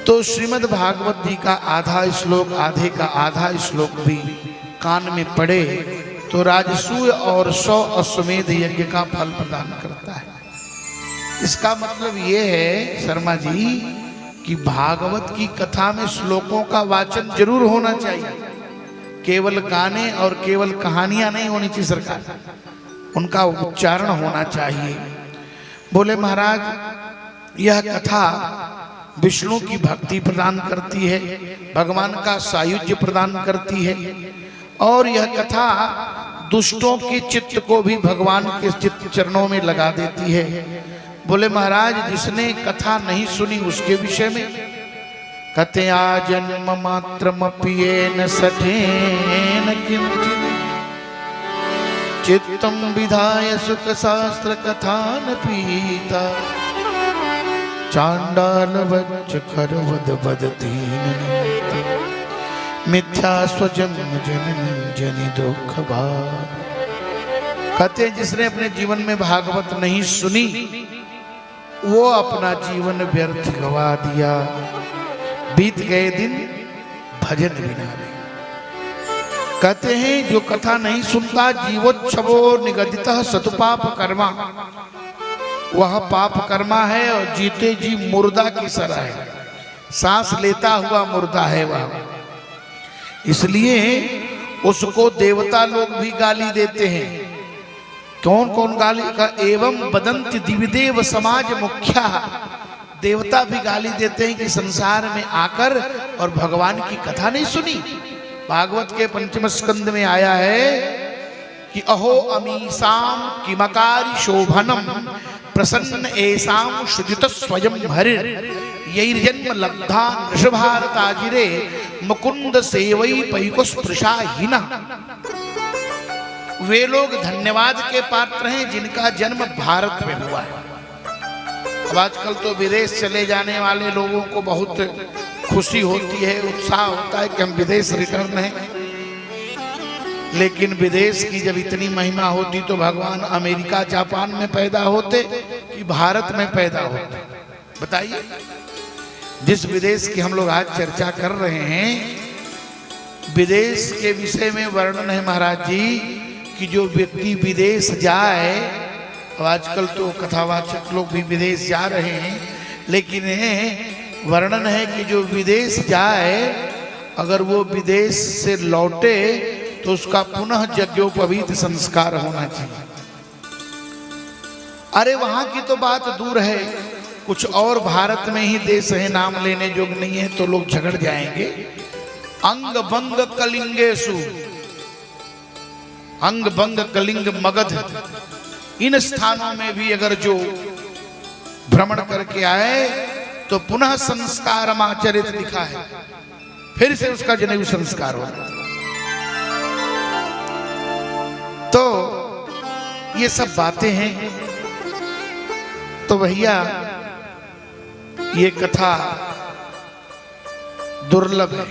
तो श्रीमद् भागवत जी का आधा श्लोक, आधे का आधा श्लोक भी कान में पड़े तो राजसूय और 100 अश्वमेध यज्ञ का फल प्रदान करता है। इसका मतलब ये है शर्मा जी कि भागवत की कथा में श्लोकों का वाचन जरूर होना चाहिए, केवल गाने और केवल कहानियां नहीं होनी चाहिए सरकार, उनका उच्चारण होना चाहिए। बोले महाराज यह कथा विष्णु की भक्ति प्रदान करती है, भगवान का सायुज्य प्रदान करती है और यह कथा दुष्टों के चित्त को भी भगवान के चित्त चरणों में लगा देती है। बोले महाराज जिसने कथा नहीं सुनी उसके विषय में कथया जन्म मात्रमप्येन सठेन किंचित् चित्तम विधाय सुख शास्त्र कथान पीता चांडाल वच्च खरवद बदतीन मिथ्या स्वजन्म जननी जनि दुख भार। कहते जिसने अपने जीवन में भागवत नहीं सुनी वो अपना जीवन व्यर्थ गवा दिया, बीत गए दिन भजन बिना रे। कहते हैं जो कथा नहीं सुनता जीवोच्छवो निगदितः सतुपाप कर्मा, वह पाप कर्मा है और जीते जी मुर्दा की तरह है, सांस लेता हुआ मुर्दा है वह। इसलिए उसको देवता लोग भी गाली देते हैं। कौन कौन गाली का? एवं बदंति दिविदेव समाज मुख्या, देवता भी गाली देते हैं कि संसार में आकर और भगवान की कथा नहीं सुनी। भागवत के 5वें स्कंद में आया है कि अहो अमीसाम किमकारी शोभनम प्रसन्न एसाम शुजित स्वयं हरिर यैर्जन्म लब्धा नृषभारताजिरे मुकुंद सेवई पैको स्पृशा हीना। वे लोग धन्यवाद के पात्र हैं जिनका जन्म भारत में हुआ है। अब आजकल तो विदेश चले जाने वाले लोगों को बहुत खुशी होती है, उत्साह होता है कि हम विदेश रिटर्न हैं, लेकिन विदेश की जब इतनी महिमा होती तो भगवान अमेरिका जापान में पैदा होते कि भारत में पैदा होते? बताइए। जिस विदेश की हम लोग आज चर्चा कर रहे हैं, विदेश के विषय में वर्णन है महाराज जी कि जो व्यक्ति विदेश जाए, अब आजकल तो कथावाचक लोग भी विदेश जा रहे हैं, लेकिन वर्णन है कि जो विदेश जाए अगर वो विदेश से लौटे तो उसका पुनः यज्ञोपवीत संस्कार होना चाहिए। अरे वहां की तो बात दूर है, कुछ और भारत में ही देश है नाम लेने योग्य नहीं है तो लोग झगड़ जाएंगे। अंग भंग कलिंगेशु, अंग भंग कलिंग मगध, इन स्थानों में भी अगर जो भ्रमण करके आए तो पुनः संस्कार आचरित लिखा है, फिर से उसका जनेऊ संस्कार होना। तो ये सब बातें हैं। तो भैया ये कथा दुर्लभ है,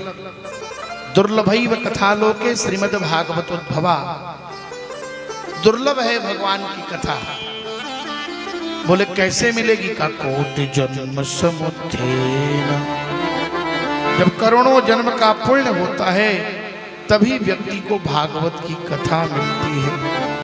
दुर्लभैव कथा लोके श्रीमद् भागवतोद्भवा, दुर्लभ है भगवान की कथा। बोले कैसे मिलेगी? का कोटि जन्म समुत्थेन, जब करोड़ों जन्म का पुण्य होता है तभी व्यक्ति को भागवत की कथा मिलती है।